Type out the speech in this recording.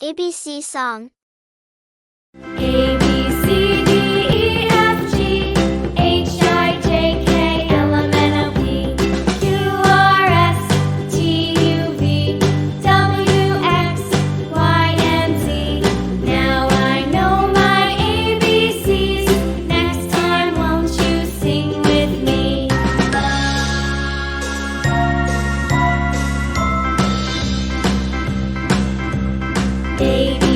ABC song. A, B, C, D, E, F, G, H, I, J, K, L, M, N, O, P, Q, R, S, T, U, V, W, X, Y, and Z. Now I know my ABCs. Next time won't you sing with me? A, B,